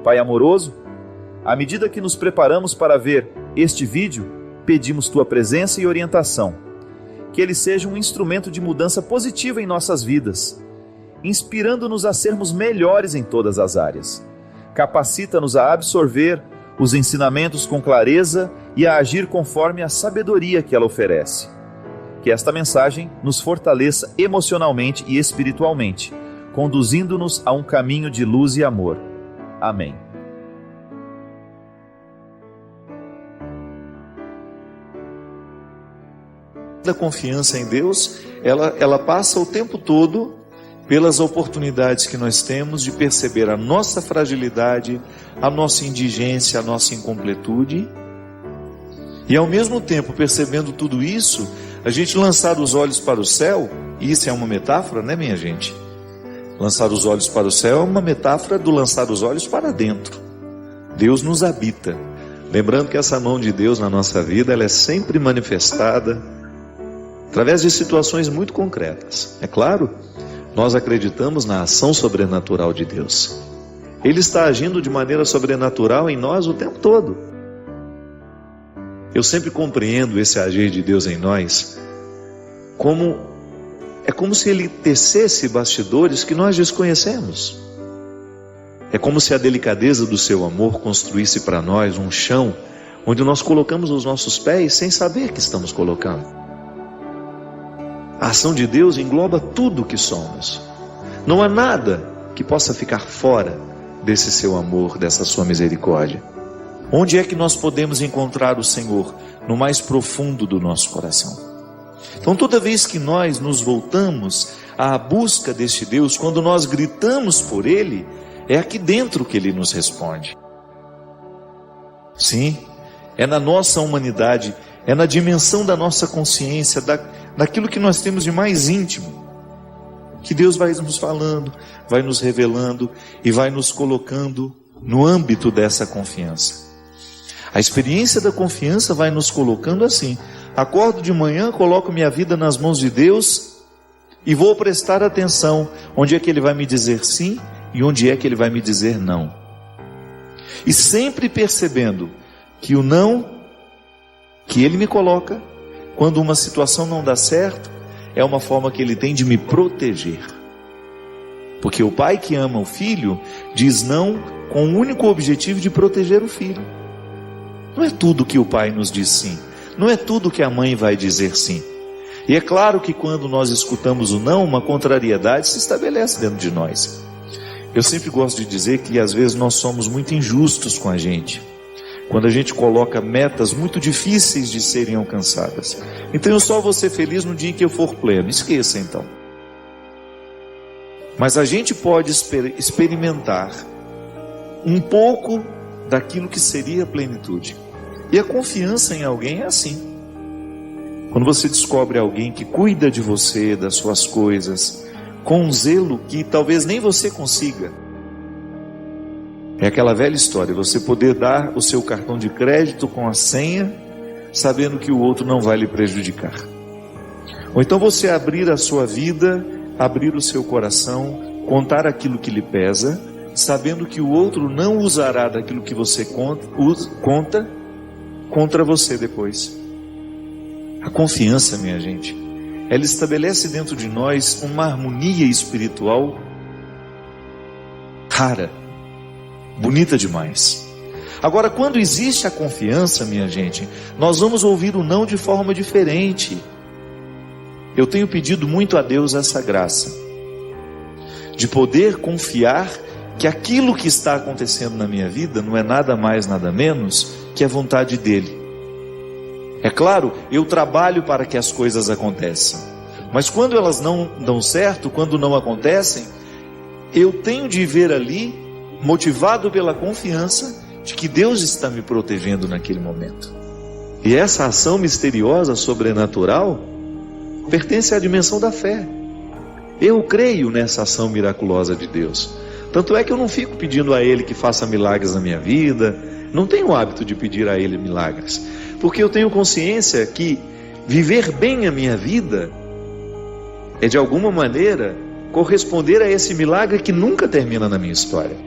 Pai amoroso, à medida que nos preparamos para ver este vídeo, pedimos Tua presença e orientação, que ele seja um instrumento de mudança positiva em nossas vidas, inspirando-nos a sermos melhores em todas as áreas. Capacita-nos a absorver os ensinamentos com clareza e a agir conforme a sabedoria que ela oferece. Que esta mensagem nos fortaleça emocionalmente e espiritualmente, conduzindo-nos a um caminho de luz e amor. Amém. A confiança em Deus, ela passa o tempo todo pelas oportunidades que nós temos de perceber a nossa fragilidade, a nossa indigência, a nossa incompletude, e ao mesmo tempo, percebendo tudo isso, a gente lançar os olhos para o céu. E isso é uma metáfora, né, minha gente? Lançar os olhos para o céu é uma metáfora do lançar os olhos para dentro. Deus nos habita. Lembrando que essa mão de Deus na nossa vida, ela é sempre manifestada através de situações muito concretas. É claro, nós acreditamos na ação sobrenatural de Deus. Ele está agindo de maneira sobrenatural em nós o tempo todo. Eu sempre compreendo esse agir de Deus em nós como se Ele tecesse bastidores que nós desconhecemos. É como se a delicadeza do seu amor construísse para nós um chão onde nós colocamos os nossos pés sem saber que estamos colocando. A ação de Deus engloba tudo o que somos. Não há nada que possa ficar fora desse seu amor, dessa sua misericórdia. Onde é que nós podemos encontrar o Senhor? No mais profundo do nosso coração. Então, toda vez que nós nos voltamos à busca deste Deus, quando nós gritamos por Ele, é aqui dentro que Ele nos responde. Sim, é na nossa humanidade, é na dimensão da nossa consciência, daquilo que nós temos de mais íntimo, que Deus vai nos falando, vai nos revelando e vai nos colocando no âmbito dessa confiança. A experiência da confiança vai nos colocando assim: acordo de manhã, coloco minha vida nas mãos de Deus e vou prestar atenção onde é que Ele vai me dizer sim e onde é que Ele vai me dizer não. E sempre percebendo que o não que Ele me coloca, quando uma situação não dá certo, é uma forma que Ele tem de me proteger. Porque o pai que ama o filho diz não com o único objetivo de proteger o filho. Não é tudo que o pai nos diz sim. Não é tudo que a mãe vai dizer sim. E é claro que quando nós escutamos o não, uma contrariedade se estabelece dentro de nós. Eu sempre gosto de dizer que às vezes nós somos muito injustos com a gente, quando a gente coloca metas muito difíceis de serem alcançadas. Então eu só vou ser feliz no dia em que eu for pleno. Esqueça então. Mas a gente pode experimentar um pouco daquilo que seria a plenitude. E a confiança em alguém é assim. Quando você descobre alguém que cuida de você, das suas coisas, com um zelo que talvez nem você consiga. É aquela velha história, você poder dar o seu cartão de crédito com a senha, sabendo que o outro não vai lhe prejudicar. Ou então você abrir a sua vida, abrir o seu coração, contar aquilo que lhe pesa, sabendo que o outro não usará daquilo que você conta contra você depois. A confiança, minha gente, ela estabelece dentro de nós uma harmonia espiritual rara, bonita demais. Agora, quando existe a confiança, minha gente, nós vamos ouvir o não de forma diferente. Eu tenho pedido muito a Deus essa graça, de poder confiar que aquilo que está acontecendo na minha vida não é nada mais, nada menos que a vontade dEle. É claro, eu trabalho para que as coisas aconteçam, mas quando elas não dão certo, quando não acontecem, eu tenho de ver ali, motivado pela confiança de que Deus está me protegendo naquele momento. E essa ação misteriosa, sobrenatural, pertence à dimensão da fé. Eu creio nessa ação miraculosa de Deus. Tanto é que eu não fico pedindo a Ele que faça milagres na minha vida, não tenho o hábito de pedir a Ele milagres, porque eu tenho consciência que viver bem a minha vida é de alguma maneira corresponder a esse milagre que nunca termina na minha história.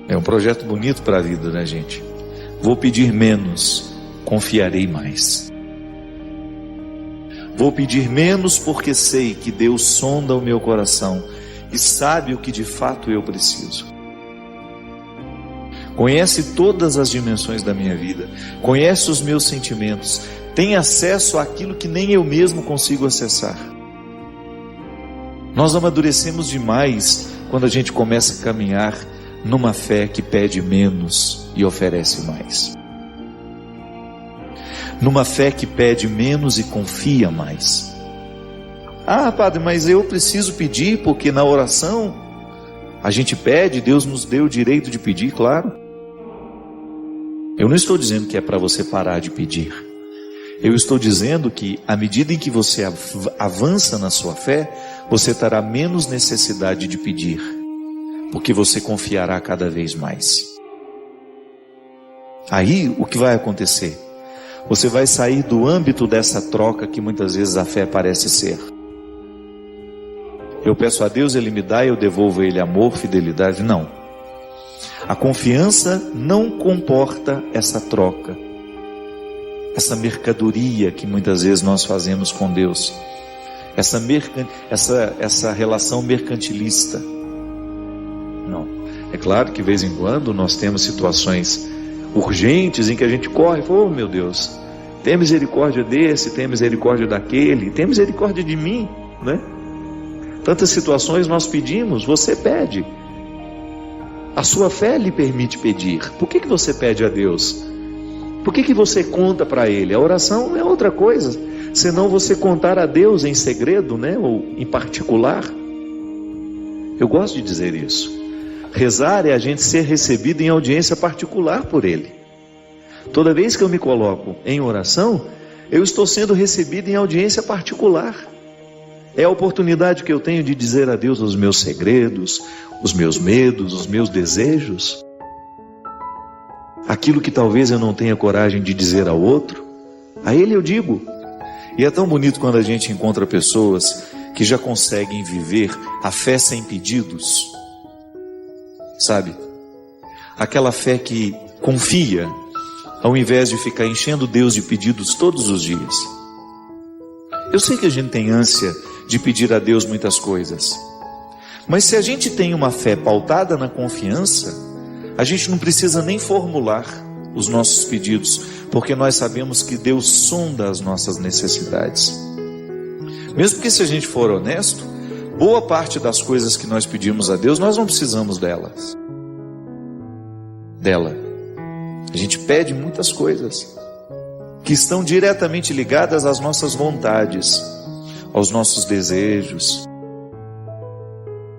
É um projeto bonito para a vida, né, gente? Vou pedir menos, confiarei mais. Vou pedir menos porque sei que Deus sonda o meu coração e sabe o que de fato eu preciso. Conhece todas as dimensões da minha vida, conhece os meus sentimentos, tem acesso àquilo que nem eu mesmo consigo acessar. Nós amadurecemos demais quando a gente começa a caminhar numa fé que pede menos e oferece mais. Numa fé que pede menos e confia mais. Ah, padre, mas eu preciso pedir porque na oração a gente pede, Deus nos deu o direito de pedir, claro. Eu não estou dizendo que é para você parar de pedir. Eu estou dizendo que à medida em que você avança na sua fé, você terá menos necessidade de pedir, porque você confiará cada vez mais. Aí o que vai acontecer? Você vai sair do âmbito dessa troca que muitas vezes a fé parece ser. Eu peço a Deus, Ele me dá e eu devolvo a Ele amor, fidelidade. Não. A confiança não comporta essa troca, essa mercadoria que muitas vezes nós fazemos com Deus, essa relação mercantilista. Não. É claro que de vez em quando nós temos situações urgentes em que a gente corre, oh meu Deus, tem misericórdia desse, tem misericórdia daquele, tem misericórdia de mim, né? Tantas situações nós pedimos, você pede. A sua fé lhe permite pedir. Por que você pede a Deus? Por que você conta para Ele? A oração é outra coisa, senão você contar a Deus em segredo, né? Ou em particular. Eu gosto de dizer isso. Rezar é a gente ser recebido em audiência particular por Ele. Toda vez que eu me coloco em oração, eu estou sendo recebido em audiência particular. É a oportunidade que eu tenho de dizer a Deus os meus segredos, os meus medos, os meus desejos. Aquilo que talvez eu não tenha coragem de dizer ao outro, a Ele eu digo. E é tão bonito quando a gente encontra pessoas que já conseguem viver a fé sem pedidos. Sabe? Aquela fé que confia, ao invés de ficar enchendo Deus de pedidos todos os dias. Eu sei que a gente tem ânsia de pedir a Deus muitas coisas, mas se a gente tem uma fé pautada na confiança, a gente não precisa nem formular os nossos pedidos, porque nós sabemos que Deus sonda as nossas necessidades. Mesmo que, se a gente for honesto, boa parte das coisas que nós pedimos a Deus, nós não precisamos dela. A gente pede muitas coisas que estão diretamente ligadas às nossas vontades, aos nossos desejos.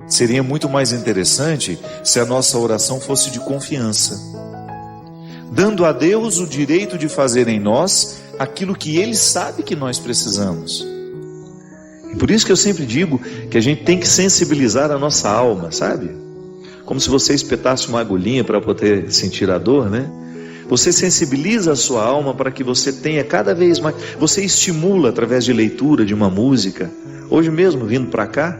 Seria muito mais interessante se a nossa oração fosse de confiança, dando a Deus o direito de fazer em nós aquilo que Ele sabe que nós precisamos. E por isso que eu sempre digo que a gente tem que sensibilizar a nossa alma, sabe? Como se você espetasse uma agulhinha para poder sentir a dor, né? Você sensibiliza a sua alma para que você tenha cada vez mais. Você estimula através de leitura de uma música. Hoje mesmo, vindo para cá,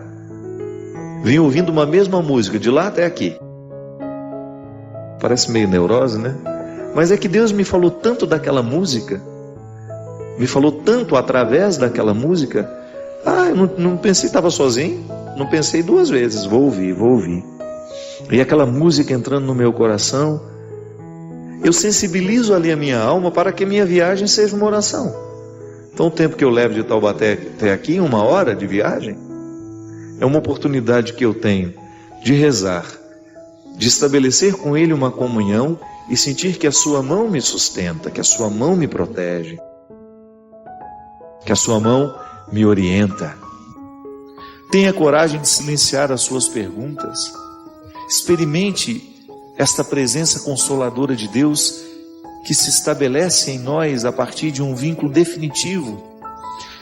vim ouvindo uma mesma música, de lá até aqui. Parece meio neurose, né? Mas é que Deus me falou tanto daquela música, me falou tanto através daquela música. Eu não pensei, estava sozinho, não pensei duas vezes, vou ouvir. E aquela música entrando no meu coração, eu sensibilizo ali a minha alma para que a minha viagem seja uma oração. Então o tempo que eu levo de Taubaté até aqui, 1 hora de viagem, é uma oportunidade que eu tenho de rezar, de estabelecer com Ele uma comunhão e sentir que a sua mão me sustenta, que a sua mão me protege, que a sua mão me orienta. Tenha coragem de silenciar as suas perguntas. Experimente esta presença consoladora de Deus que se estabelece em nós a partir de um vínculo definitivo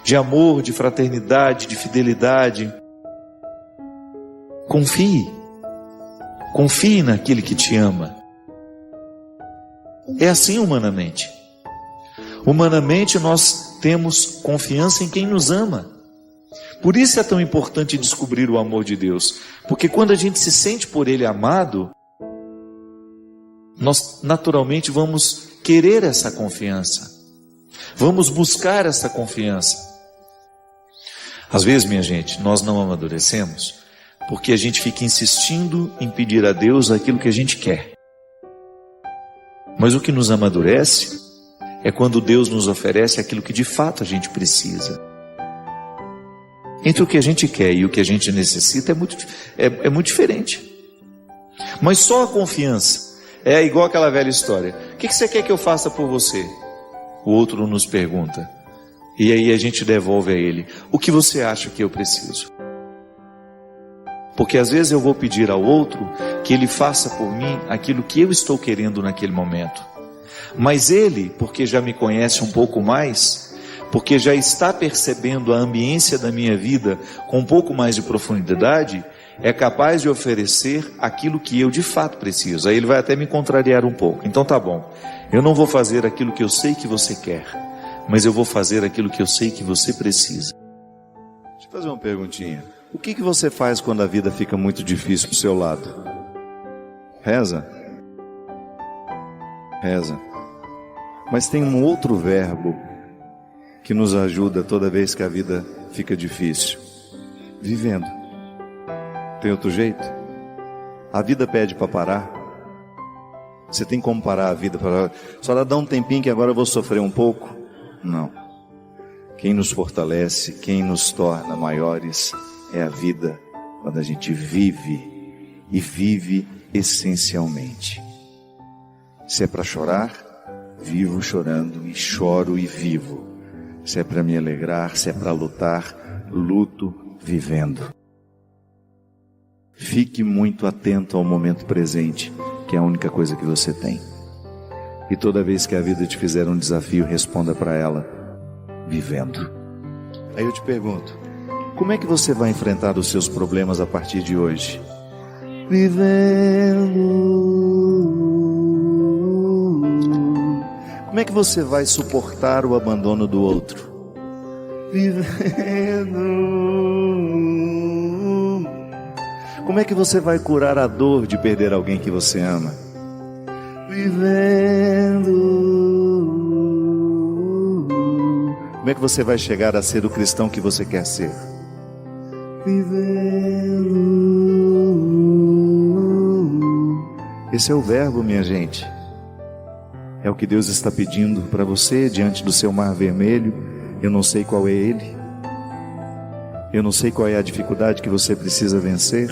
de amor, de fraternidade, de fidelidade. Confie naquele que te ama. É assim humanamente. Humanamente nós temos confiança em quem nos ama. Por isso é tão importante descobrir o amor de Deus, porque quando a gente se sente por Ele amado, nós naturalmente vamos querer essa confiança, vamos buscar essa confiança. Às vezes, minha gente, nós não amadurecemos porque a gente fica insistindo em pedir a Deus aquilo que a gente quer. Mas o que nos amadurece é quando Deus nos oferece aquilo que de fato a gente precisa. Entre o que a gente quer e o que a gente necessita é muito diferente. Mas só a confiança é igual aquela velha história. O que você quer que eu faça por você? O outro nos pergunta. E aí a gente devolve a ele. O que você acha que eu preciso? Porque às vezes eu vou pedir ao outro que ele faça por mim aquilo que eu estou querendo naquele momento. Mas ele, porque já me conhece um pouco mais, porque já está percebendo a ambiência da minha vida com um pouco mais de profundidade, é capaz de oferecer aquilo que eu de fato preciso. Aí ele vai até me contrariar um pouco. Então tá bom, eu não vou fazer aquilo que eu sei que você quer, mas eu vou fazer aquilo que eu sei que você precisa. Deixa eu fazer uma perguntinha. O que você faz quando a vida fica muito difícil pro seu lado? Reza? Reza. Mas tem um outro verbo que nos ajuda toda vez que a vida fica difícil. Vivendo. Tem outro jeito? A vida pede para parar. Você tem como parar a vida? Só dá um tempinho que agora eu vou sofrer um pouco? Não. Quem nos fortalece, quem nos torna maiores é a vida quando a gente vive, e vive essencialmente. Se é para chorar, vivo chorando e choro e vivo. Se é para me alegrar, se é para lutar, luto vivendo. Fique muito atento ao momento presente, que é a única coisa que você tem. E toda vez que a vida te fizer um desafio, responda para ela, vivendo. Aí eu te pergunto, como é que você vai enfrentar os seus problemas a partir de hoje? Vivendo. Como é que você vai suportar o abandono do outro? Vivendo. Como é que você vai curar a dor de perder alguém que você ama? Vivendo. Como é que você vai chegar a ser o cristão que você quer ser? Vivendo. Esse é o verbo, minha gente. É o que Deus está pedindo para você diante do seu mar vermelho. Eu não sei qual é ele. Eu não sei qual é a dificuldade que você precisa vencer,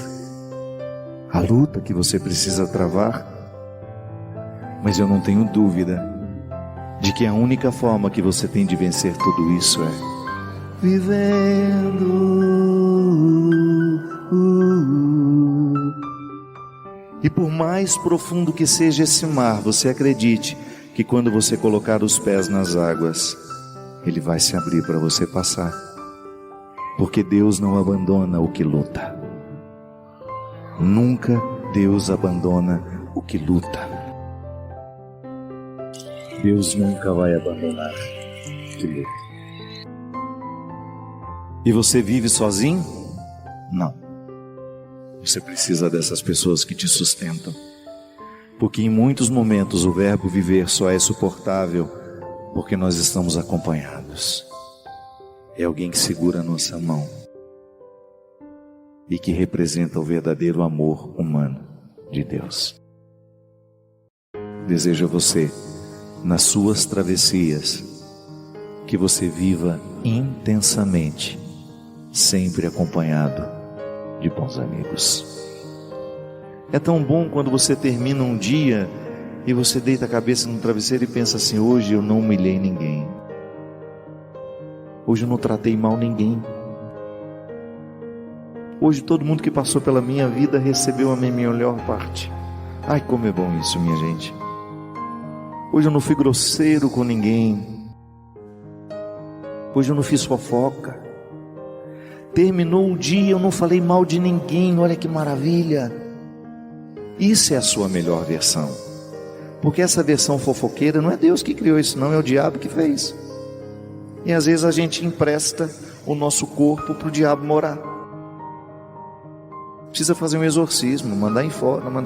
a luta que você precisa travar, mas eu não tenho dúvida de que a única forma que você tem de vencer tudo isso é vivendo. E por mais profundo que seja esse mar, você acredite que quando você colocar os pés nas águas, ele vai se abrir para você passar. Porque Deus não abandona o que luta. Nunca Deus abandona o que luta. Deus nunca vai abandonar o que luta. E você vive sozinho? Não. Você precisa dessas pessoas que te sustentam. Porque em muitos momentos o verbo viver só é suportável porque nós estamos acompanhados. É alguém que segura a nossa mão e que representa o verdadeiro amor humano de Deus. Desejo a você, nas suas travessias, que você viva intensamente, sempre acompanhado de bons amigos. É tão bom quando você termina um dia e você deita a cabeça no travesseiro e pensa assim: hoje eu não humilhei ninguém, hoje eu não tratei mal ninguém, hoje todo mundo que passou pela minha vida recebeu a minha melhor parte. Ai, como é bom isso, minha gente. Hoje eu não fui grosseiro com ninguém, hoje eu não fiz fofoca. Terminou o dia, eu não falei mal de ninguém. Olha que maravilha. Isso é a sua melhor versão. Porque essa versão fofoqueira não é Deus que criou isso, não, é o diabo que fez. E às vezes a gente empresta o nosso corpo para o diabo morar. Precisa fazer um exorcismo, mandar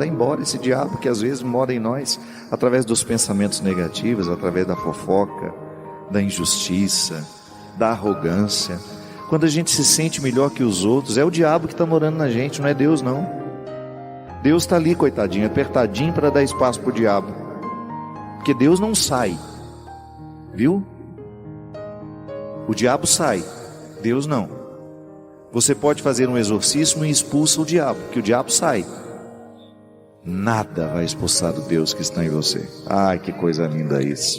embora esse diabo que às vezes mora em nós, através dos pensamentos negativos, através da fofoca, da injustiça, da arrogância. Quando a gente se sente melhor que os outros, é o diabo que está morando na gente, não é Deus não. Deus está ali, coitadinho, apertadinho para dar espaço para o diabo, porque Deus não sai, viu? O diabo sai, Deus não. Você pode fazer um exorcismo e expulsa o diabo, que o diabo sai. Nada vai expulsar o Deus que está em você. Ai, que coisa linda isso.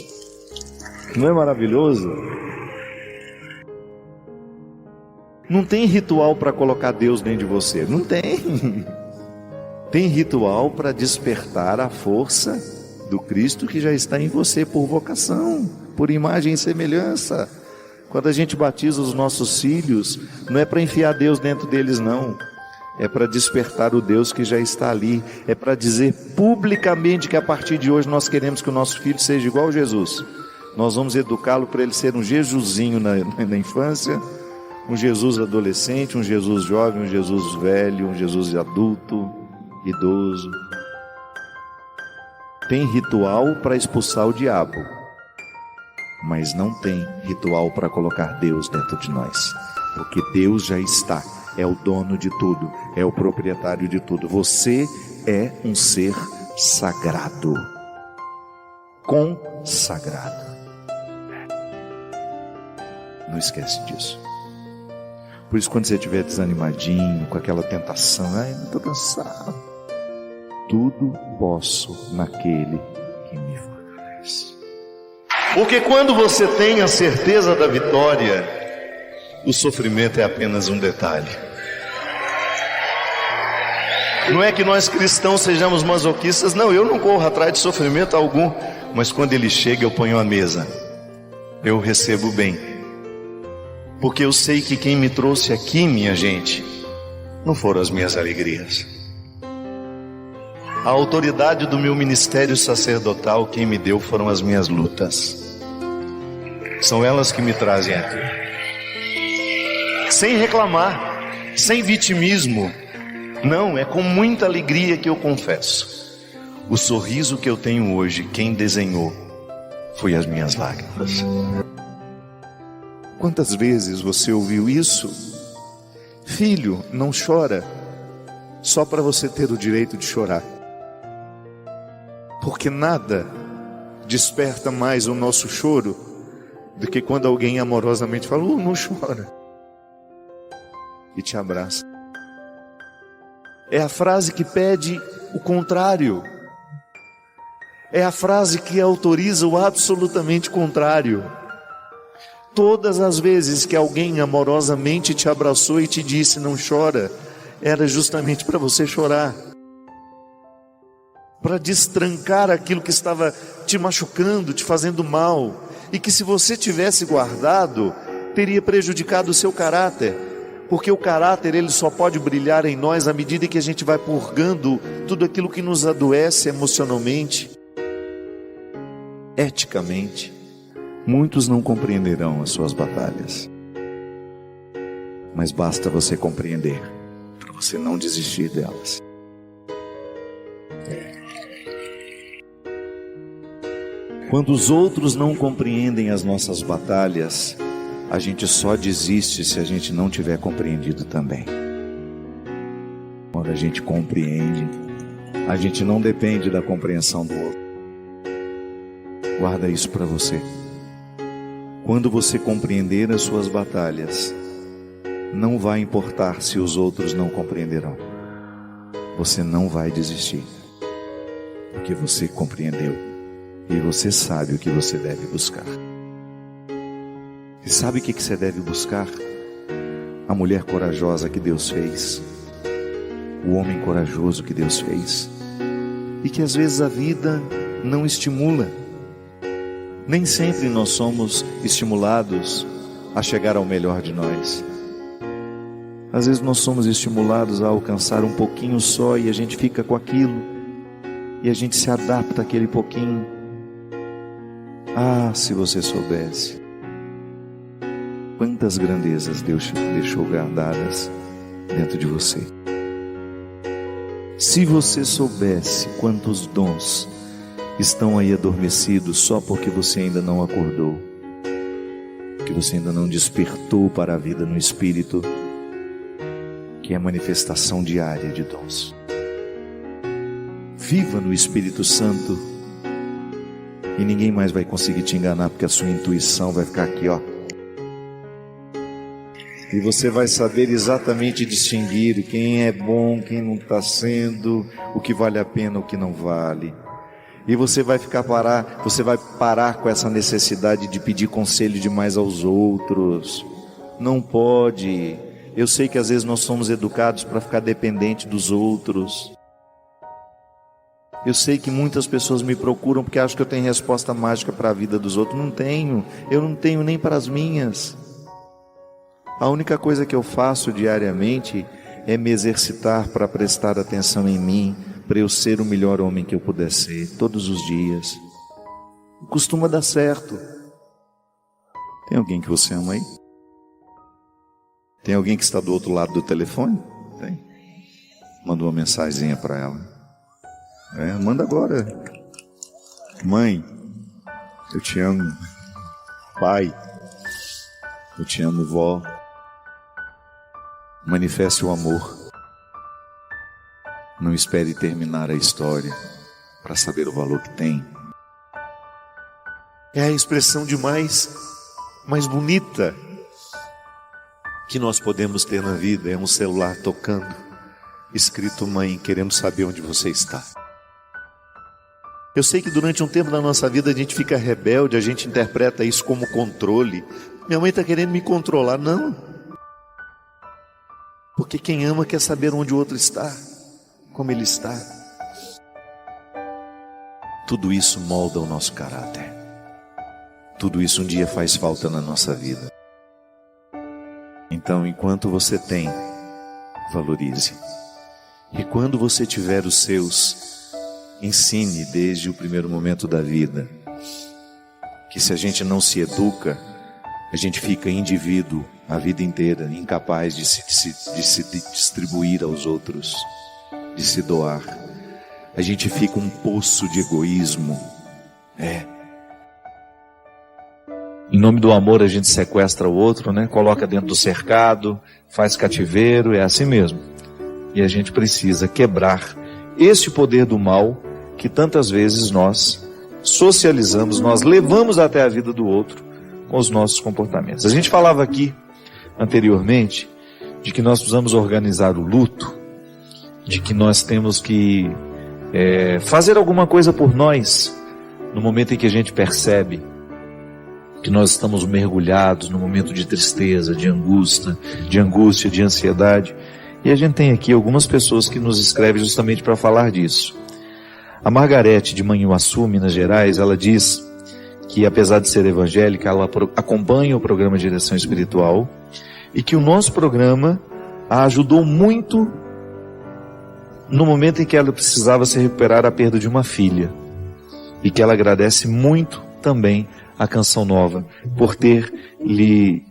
Não é maravilhoso? Não tem ritual para colocar Deus dentro de você. Não tem. Tem ritual para despertar a força do Cristo que já está em você por vocação, por imagem e semelhança. Quando a gente batiza os nossos filhos, não é para enfiar Deus dentro deles não, é para despertar o Deus que já está ali, é para dizer publicamente que a partir de hoje nós queremos que o nosso filho seja igual a Jesus. Nós vamos educá-lo para ele ser um Jesusinho na infância, um Jesus adolescente, um Jesus jovem, um Jesus velho, um Jesus adulto, idoso. Tem ritual para expulsar o diabo, mas não tem ritual para colocar Deus dentro de nós, porque Deus já está, é o dono de tudo, é o proprietário de tudo. Você é um ser sagrado, consagrado. Não esquece disso. Por isso, quando você estiver desanimadinho, com aquela tentação, ai, não estou cansado, tudo posso naquele que me fortalece. Porque quando você tem a certeza da vitória, o sofrimento é apenas um detalhe. Não é que nós cristãos sejamos masoquistas, não, eu não corro atrás de sofrimento algum, mas quando ele chega eu ponho à mesa, eu recebo bem, porque eu sei que quem me trouxe aqui, minha gente, não foram as minhas alegrias. A autoridade do meu ministério sacerdotal, quem me deu foram as minhas lutas. São elas que me trazem aqui. Sem reclamar, sem vitimismo. Não, é com muita alegria que eu confesso. O sorriso que eu tenho hoje, quem desenhou foi as minhas lágrimas. Quantas vezes você ouviu isso? Filho, não chora, só para você ter o direito de chorar. Porque nada desperta mais o nosso choro do que quando alguém amorosamente fala, não chora, e te abraça. É a frase que pede o contrário, é a frase que autoriza o absolutamente contrário. Todas as vezes que alguém amorosamente te abraçou e te disse não chora, era justamente para você chorar, para destrancar aquilo que estava te machucando, te fazendo mal, e que se você tivesse guardado, teria prejudicado o seu caráter, porque o caráter ele só pode brilhar em nós à medida que a gente vai purgando tudo aquilo que nos adoece emocionalmente, eticamente. Muitos não compreenderão as suas batalhas, mas basta você compreender, para você não desistir delas. Quando os outros não compreendem as nossas batalhas, a gente só desiste se a gente não tiver compreendido também. Quando a gente compreende, a gente não depende da compreensão do outro. Guarda isso para você. Quando você compreender as suas batalhas, não vai importar se os outros não compreenderão. Você não vai desistir, porque você compreendeu. E você sabe o que você deve buscar. E sabe o que você deve buscar? A mulher corajosa que Deus fez, o homem corajoso que Deus fez, e que às vezes a vida não estimula. Nem sempre nós somos estimulados a chegar ao melhor de nós. Às vezes nós somos estimulados a alcançar um pouquinho só, e a gente fica com aquilo, e a gente se adapta àquele pouquinho. Ah, se você soubesse quantas grandezas Deus deixou guardadas dentro de você. Se você soubesse quantos dons estão aí adormecidos só porque você ainda não acordou, que você ainda não despertou para a vida no Espírito, que é a manifestação diária de dons. Viva no Espírito Santo e ninguém mais vai conseguir te enganar, porque a sua intuição vai ficar aqui, ó. E você vai saber exatamente distinguir quem é bom, quem não está sendo, o que vale a pena, o que não vale. E você vai parar com essa necessidade de pedir conselho demais aos outros. Não pode. Eu sei que às vezes nós somos educados para ficar dependente dos outros. Eu sei que muitas pessoas me procuram porque acham que eu tenho resposta mágica para a vida dos outros. Não tenho. Eu não tenho nem para as minhas. A única coisa que eu faço diariamente é me exercitar para prestar atenção em mim, para eu ser o melhor homem que eu puder ser, todos os dias. Costuma dar certo. Tem alguém que você ama aí? Tem alguém que está do outro lado do telefone? Tem? Manda uma mensagenzinha para ela. Manda agora. Mãe, eu te amo. Pai, eu te amo. Vó, manifeste o amor. Não espere terminar a história para saber o valor que tem. É a expressão de mais bonita que nós podemos ter na vida. É um celular tocando, escrito: mãe, queremos saber onde você está. Eu sei que durante um tempo da nossa vida a gente fica rebelde, a gente interpreta isso como controle. Minha mãe está querendo me controlar. Não. Porque quem ama quer saber onde o outro está, como ele está. Tudo isso molda o nosso caráter. Tudo isso um dia faz falta na nossa vida. Então, enquanto você tem, valorize. E quando você tiver os seus, ensine desde o primeiro momento da vida. Que se a gente não se educa, a gente fica indivíduo a vida inteira, incapaz de se distribuir aos outros, de se doar. A gente fica um poço de egoísmo. Em nome do amor a gente sequestra o outro, né? Coloca dentro do cercado, faz cativeiro, é assim mesmo. E a gente precisa quebrar esse poder do mal que tantas vezes nós socializamos, nós levamos até a vida do outro com os nossos comportamentos. A gente falava aqui anteriormente de que nós precisamos organizar o luto, de que nós temos que fazer alguma coisa por nós no momento em que a gente percebe que nós estamos mergulhados no momento de tristeza, de angústia, de ansiedade. E a gente tem aqui algumas pessoas que nos escrevem justamente para falar disso. A Margarete de Manhuaçu, Minas Gerais, ela diz que apesar de ser evangélica, ela acompanha o programa Direção Espiritual e que o nosso programa a ajudou muito no momento em que ela precisava se recuperar da perda de uma filha, e que ela agradece muito também a Canção Nova por ter lhe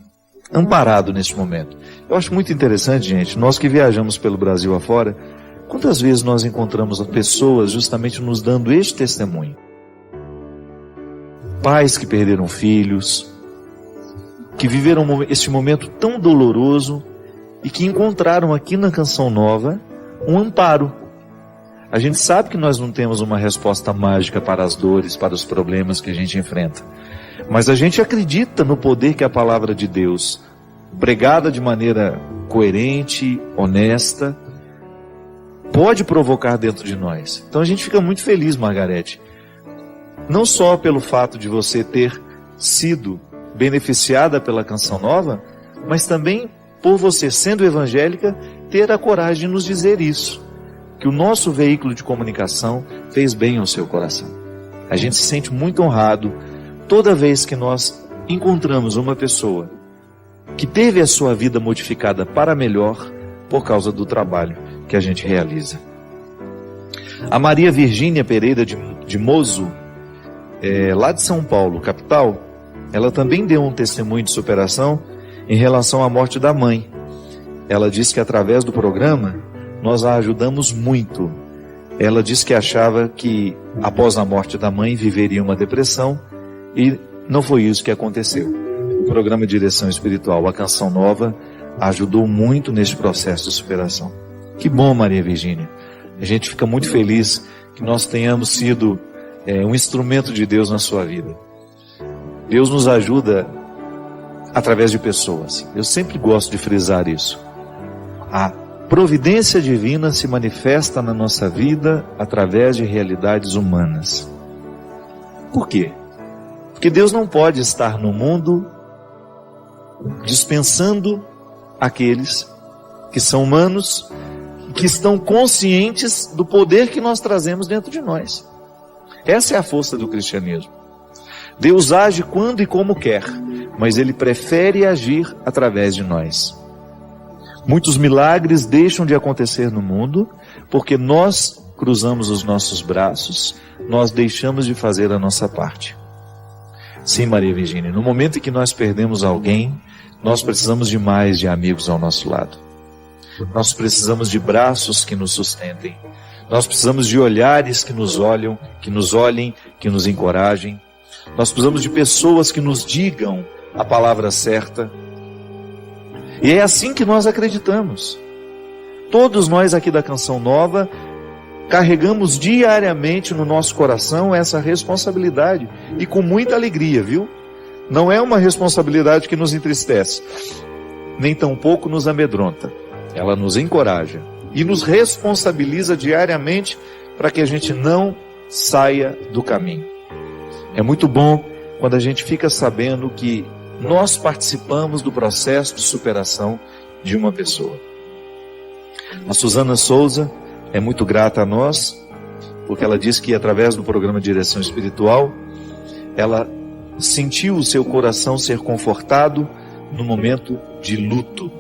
amparado nesse momento. Eu acho muito interessante, gente, nós que viajamos pelo Brasil afora, quantas vezes nós encontramos pessoas justamente nos dando este testemunho. Pais que perderam filhos, que viveram este momento tão doloroso e que encontraram aqui na Canção Nova um amparo. A gente sabe que nós não temos uma resposta mágica para as dores, para os problemas que a gente enfrenta. Mas a gente acredita no poder que a palavra de Deus, pregada de maneira coerente, honesta, pode provocar dentro de nós. Então a gente fica muito feliz, Margarete, não só pelo fato de você ter sido beneficiada pela Canção Nova, mas também por você, sendo evangélica, ter a coragem de nos dizer isso, que o nosso veículo de comunicação fez bem ao seu coração. A gente se sente muito honrado toda vez que nós encontramos uma pessoa que teve a sua vida modificada para melhor por causa do trabalho que a gente realiza. A Maria Virgínia Pereira de Mozo, lá de São Paulo, capital, ela também deu um testemunho de superação em relação à morte da mãe. Ela disse que através do programa, nós a ajudamos muito. Ela disse que achava que após a morte da mãe viveria uma depressão e não foi isso que aconteceu. O programa Direção Espiritual, a Canção Nova, ajudou muito neste processo de superação. Que bom, Maria Virgínia. A gente fica muito feliz que nós tenhamos sido um instrumento de Deus na sua vida. Deus nos ajuda através de pessoas. Eu sempre gosto de frisar isso. A providência divina se manifesta na nossa vida através de realidades humanas. Por quê? Porque Deus não pode estar no mundo dispensando aqueles que são humanos, que estão conscientes do poder que nós trazemos dentro de nós. Essa é a força do cristianismo. Deus age quando e como quer, mas Ele prefere agir através de nós. Muitos milagres deixam de acontecer no mundo porque nós cruzamos os nossos braços, nós deixamos de fazer a nossa parte. Sim, Maria Virgínia, no momento em que nós perdemos alguém, nós precisamos de mais de amigos ao nosso lado. Nós precisamos de braços que nos sustentem. Nós precisamos de olhares que nos olhem, que nos encorajem. Nós precisamos de pessoas que nos digam a palavra certa. E é assim que nós acreditamos. Todos nós aqui da Canção Nova carregamos diariamente no nosso coração essa responsabilidade. E com muita alegria, viu? Não é uma responsabilidade que nos entristece, nem tampouco nos amedronta. Ela nos encoraja e nos responsabiliza diariamente para que a gente não saia do caminho. É muito bom quando a gente fica sabendo que nós participamos do processo de superação de uma pessoa. A Suzana Souza é muito grata a nós, porque ela diz que através do programa Direção Espiritual, ela sentiu o seu coração ser confortado no momento de luto.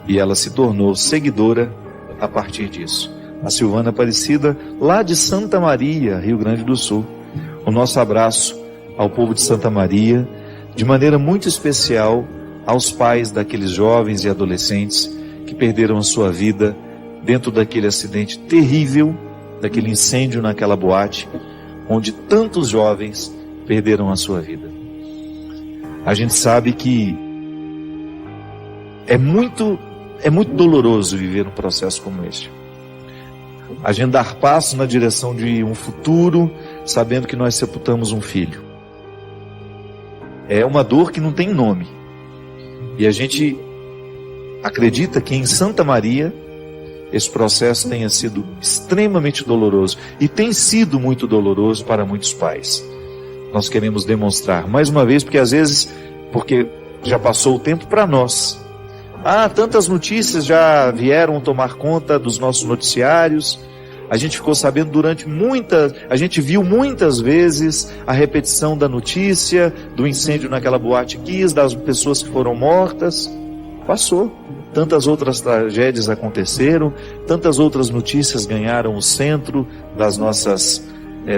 E ela se tornou seguidora a partir disso. A Silvana Aparecida, lá de Santa Maria, Rio Grande do Sul. O nosso abraço ao povo de Santa Maria, de maneira muito especial aos pais daqueles jovens e adolescentes que perderam a sua vida dentro daquele acidente terrível, daquele incêndio naquela boate, onde tantos jovens perderam a sua vida. A gente sabe que é muito doloroso viver um processo como este. A gente dar passo na direção de um futuro, sabendo que nós sepultamos um filho. É uma dor que não tem nome. E a gente acredita que em Santa Maria, esse processo tenha sido extremamente doloroso. E tem sido muito doloroso para muitos pais. Nós queremos demonstrar, mais uma vez, porque já passou o tempo para nós. Tantas notícias já vieram tomar conta dos nossos noticiários. A gente ficou sabendo a gente viu muitas vezes a repetição da notícia, do incêndio naquela boate Kiss, das pessoas que foram mortas. Passou. Tantas outras tragédias aconteceram, tantas outras notícias ganharam o centro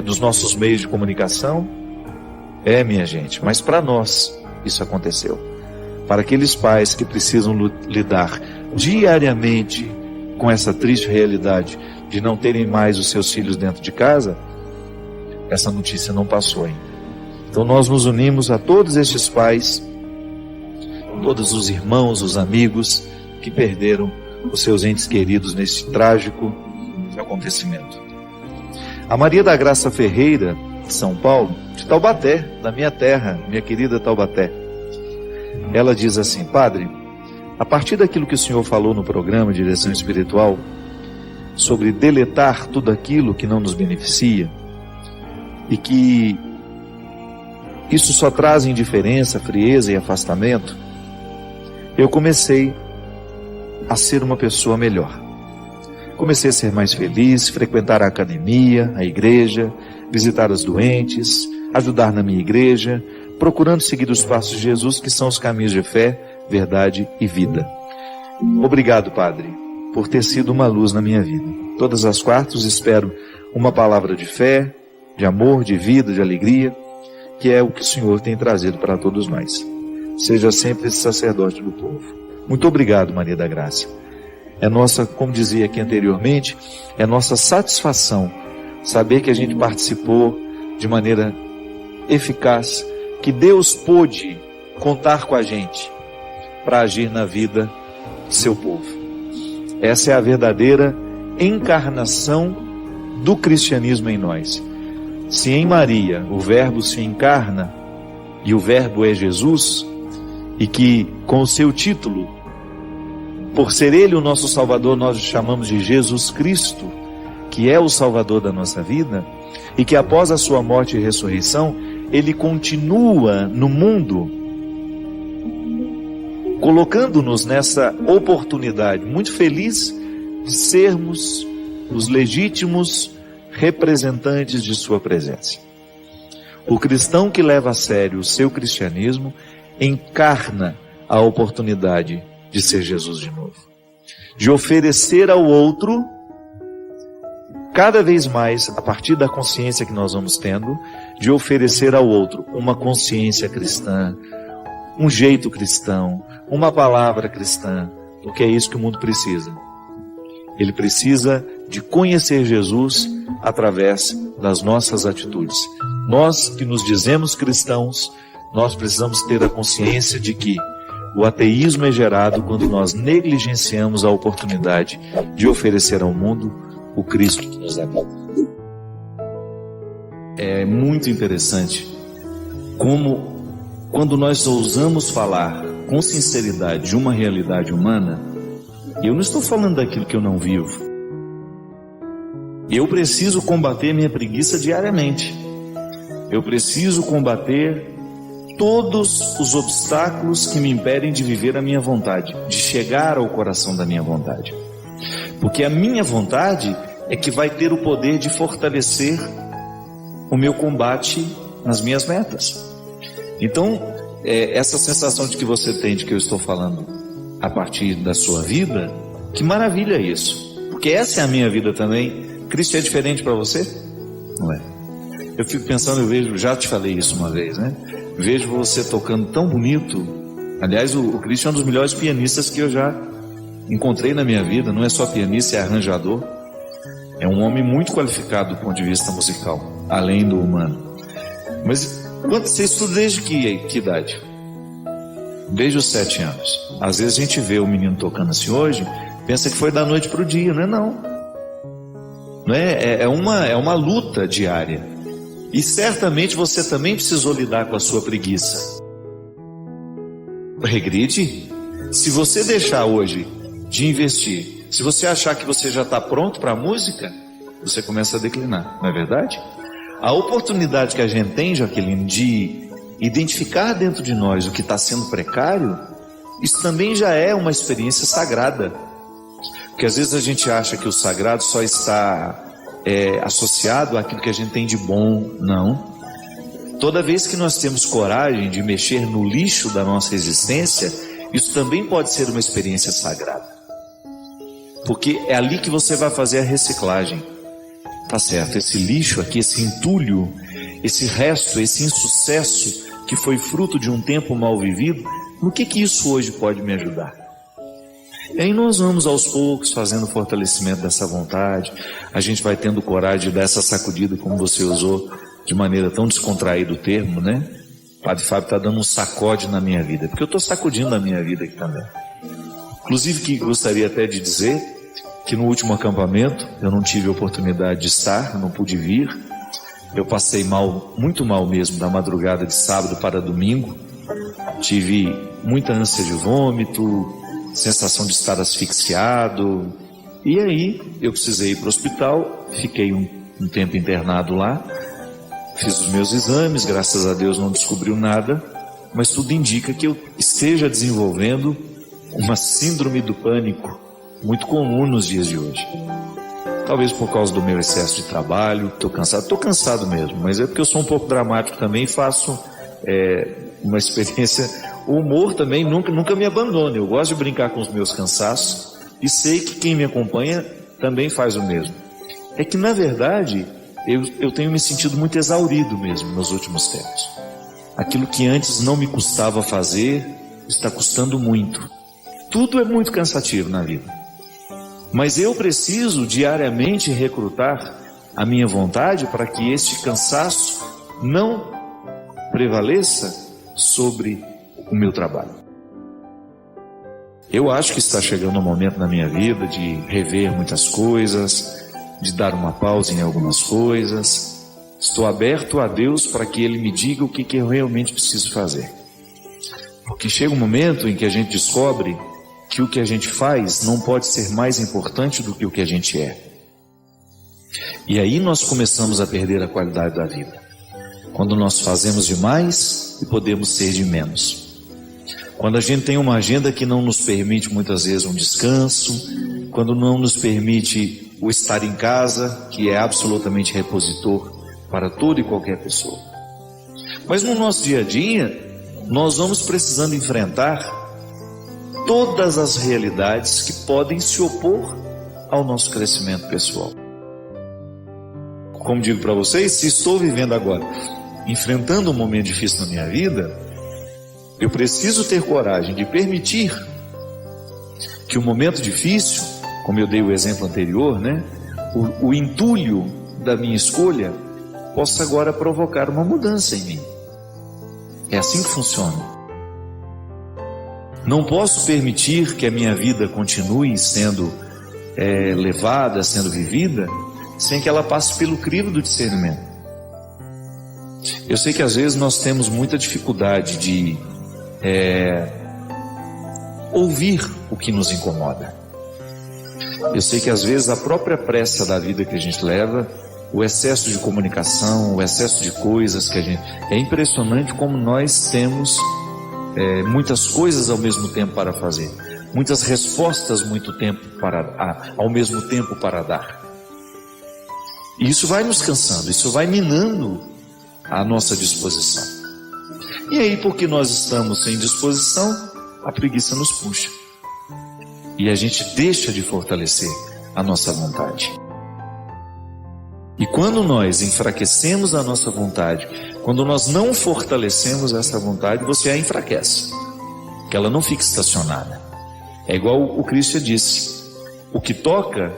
dos nossos meios de comunicação. Minha gente, mas para nós isso aconteceu. Para aqueles pais que precisam lidar diariamente com essa triste realidade de não terem mais os seus filhos dentro de casa, essa notícia não passou ainda. Então nós nos unimos a todos estes pais, todos os irmãos, os amigos que perderam os seus entes queridos nesse trágico acontecimento. A Maria da Graça Ferreira, de São Paulo, de Taubaté, da minha terra, minha querida Taubaté, ela diz assim: Padre, a partir daquilo que o senhor falou no programa Direção Espiritual, sobre deletar tudo aquilo que não nos beneficia, e que isso só traz indiferença, frieza e afastamento, eu comecei a ser uma pessoa melhor. Comecei a ser mais feliz, frequentar a academia, a igreja, visitar os doentes, ajudar na minha igreja, procurando seguir os passos de Jesus, que são os caminhos de fé, verdade e vida. Obrigado, Padre, por ter sido uma luz na minha vida. Todas as quartas espero uma palavra de fé, de amor, de vida, de alegria, que é o que o Senhor tem trazido para todos nós. Seja sempre esse sacerdote do povo. Muito obrigado, Maria da Graça. é nossa, como dizia aqui anteriormente, é nossa satisfação saber que a gente participou de maneira eficaz, que Deus pôde contar com a gente para agir na vida do seu povo. Essa é a verdadeira encarnação do cristianismo em nós. Se em Maria o Verbo se encarna, e o Verbo é Jesus, e que com o seu título, por ser Ele o nosso Salvador, nós o chamamos de Jesus Cristo, que é o Salvador da nossa vida, e que após a sua morte e ressurreição, Ele continua no mundo, colocando-nos nessa oportunidade muito feliz de sermos os legítimos representantes de sua presença. O cristão que leva a sério o seu cristianismo encarna a oportunidade de ser Jesus de novo, de oferecer ao outro, cada vez mais, a partir da consciência que nós vamos tendo, de oferecer ao outro uma consciência cristã, um jeito cristão, uma palavra cristã, porque é isso que o mundo precisa. Ele precisa de conhecer Jesus através das nossas atitudes. Nós que nos dizemos cristãos, nós precisamos ter a consciência de que o ateísmo é gerado quando nós negligenciamos a oportunidade de oferecer ao mundo o Cristo que nos dá vida. É muito interessante como, quando nós ousamos falar com sinceridade de uma realidade humana, eu não estou falando daquilo que eu não vivo. Eu preciso combater minha preguiça diariamente. Eu preciso combater todos os obstáculos que me impedem de viver a minha vontade, de chegar ao coração da minha vontade. Porque a minha vontade é que vai ter o poder de fortalecer o meu combate nas minhas metas. Então, essa sensação de que você tem de que eu estou falando a partir da sua vida, que maravilha isso. Porque essa é a minha vida também. Cristo é diferente para você? Não é. Eu fico pensando, eu vejo, já te falei isso uma vez, né? Vejo você tocando tão bonito. Aliás, o Cristo é um dos melhores pianistas que eu já encontrei na minha vida. Não é só pianista, é arranjador. É um homem muito qualificado do ponto de vista musical, além do humano. Mas você estuda desde que idade? Desde os 7 anos. Às vezes a gente vê o menino tocando assim hoje, pensa que foi da noite para o dia, não é não. Não é? É uma luta diária. E certamente você também precisou lidar com a sua preguiça. Regride. Se você deixar hoje de investir, se você achar que você já está pronto para a música, você começa a declinar, não é verdade? A oportunidade que a gente tem, Jaqueline, de identificar dentro de nós o que está sendo precário, isso também já é uma experiência sagrada. Porque às vezes a gente acha que o sagrado só está associado àquilo que a gente tem de bom. Não. Toda vez que nós temos coragem de mexer no lixo da nossa existência, isso também pode ser uma experiência sagrada. Porque é ali que você vai fazer a reciclagem. Tá certo, esse lixo aqui, esse entulho, esse resto, esse insucesso que foi fruto de um tempo mal vivido, no que isso hoje pode me ajudar? E aí nós vamos aos poucos fazendo o fortalecimento dessa vontade, a gente vai tendo coragem de dar essa sacudida, como você usou de maneira tão descontraída o termo, né? O Padre Fábio está dando um sacode na minha vida, porque eu estou sacudindo a minha vida aqui também. Inclusive que gostaria até de dizer que no último acampamento eu não tive a oportunidade de estar, eu não pude vir. Eu passei mal, muito mal mesmo, da madrugada de sábado para domingo. Tive muita ânsia de vômito, sensação de estar asfixiado. E aí eu precisei ir para o hospital, fiquei um tempo internado lá. Fiz os meus exames, graças a Deus não descobriu nada, mas tudo indica que eu esteja desenvolvendo uma síndrome do pânico, muito comum nos dias de hoje. Talvez por causa do meu excesso de trabalho, estou cansado mesmo, mas é porque eu sou um pouco dramático também, faço uma experiência, o humor também nunca me abandona, eu gosto de brincar com os meus cansaços, e sei que quem me acompanha também faz o mesmo. É que na verdade, eu tenho me sentido muito exaurido mesmo nos últimos tempos. Aquilo que antes não me custava fazer, está custando muito. Tudo é muito cansativo na vida. Mas eu preciso diariamente recrutar a minha vontade para que este cansaço não prevaleça sobre o meu trabalho. Eu acho que está chegando um momento na minha vida de rever muitas coisas, de dar uma pausa em algumas coisas. Estou aberto a Deus para que Ele me diga o que eu realmente preciso fazer. Porque chega um momento em que a gente descobre que o que a gente faz não pode ser mais importante do que o que a gente é. E aí nós começamos a perder a qualidade da vida. Quando nós fazemos demais e podemos ser de menos. Quando a gente tem uma agenda que não nos permite muitas vezes um descanso, quando não nos permite o estar em casa, que é absolutamente repositor para toda e qualquer pessoa. Mas no nosso dia a dia, nós vamos precisando enfrentar todas as realidades que podem se opor ao nosso crescimento pessoal. Como digo para vocês, se estou vivendo agora, enfrentando um momento difícil na minha vida, eu preciso ter coragem de permitir que o momento difícil, como eu dei o exemplo anterior, o entulho da minha escolha, possa agora provocar uma mudança em mim. É assim que funciona. Não posso permitir que a minha vida continue sendo levada, sendo vivida, sem que ela passe pelo crivo do discernimento. Eu sei que às vezes nós temos muita dificuldade de ouvir o que nos incomoda. Eu sei que às vezes a própria pressa da vida que a gente leva, o excesso de comunicação, o excesso de coisas que a gente... É impressionante como nós temos muitas coisas ao mesmo tempo para fazer, muitas respostas ao mesmo tempo para dar. E isso vai nos cansando, isso vai minando a nossa disposição. E aí, porque nós estamos sem disposição, a preguiça nos puxa. E a gente deixa de fortalecer a nossa vontade. E quando nós enfraquecemos a nossa vontade, quando nós não fortalecemos essa vontade, você a enfraquece. Que ela não fica estacionada. É igual o Cristo disse: o que toca,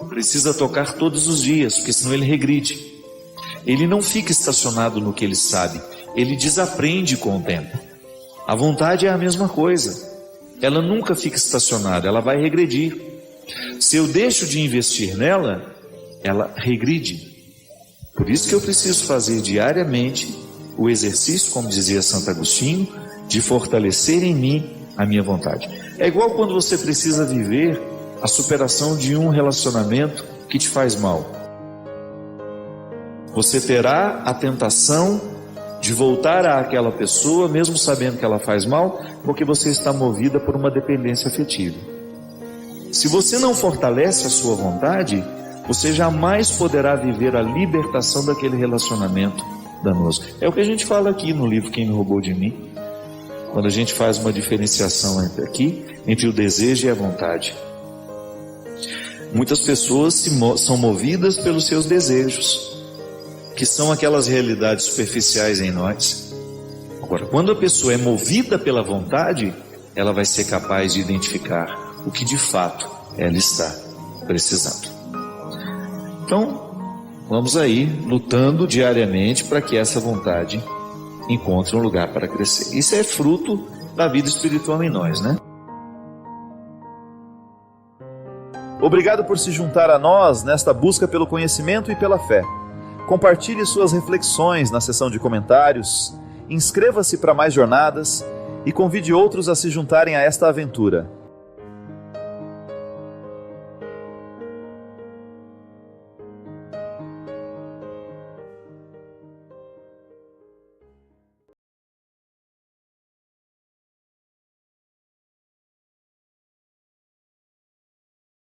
precisa tocar todos os dias, porque senão ele regride. Ele não fica estacionado no que ele sabe, ele desaprende com o tempo. A vontade é a mesma coisa. Ela nunca fica estacionada, ela vai regredir. Se eu deixo de investir nela, ela regride. Por isso que eu preciso fazer diariamente o exercício, como dizia Santo Agostinho, de fortalecer em mim a minha vontade. É igual quando você precisa viver a superação de um relacionamento que te faz mal. Você terá a tentação de voltar àquela pessoa, mesmo sabendo que ela faz mal, porque você está movida por uma dependência afetiva. Se você não fortalece a sua vontade, você jamais poderá viver a libertação daquele relacionamento danoso. É o que a gente fala aqui no livro Quem Me Roubou de Mim, quando a gente faz uma diferenciação entre o desejo e a vontade. Muitas pessoas são movidas pelos seus desejos, que são aquelas realidades superficiais em nós. Agora, quando a pessoa é movida pela vontade, ela vai ser capaz de identificar o que de fato ela está precisando. Então, vamos aí lutando diariamente para que essa vontade encontre um lugar para crescer. Isso é fruto da vida espiritual em nós, né? Obrigado por se juntar a nós nesta busca pelo conhecimento e pela fé. Compartilhe suas reflexões na seção de comentários, inscreva-se para mais jornadas e convide outros a se juntarem a esta aventura.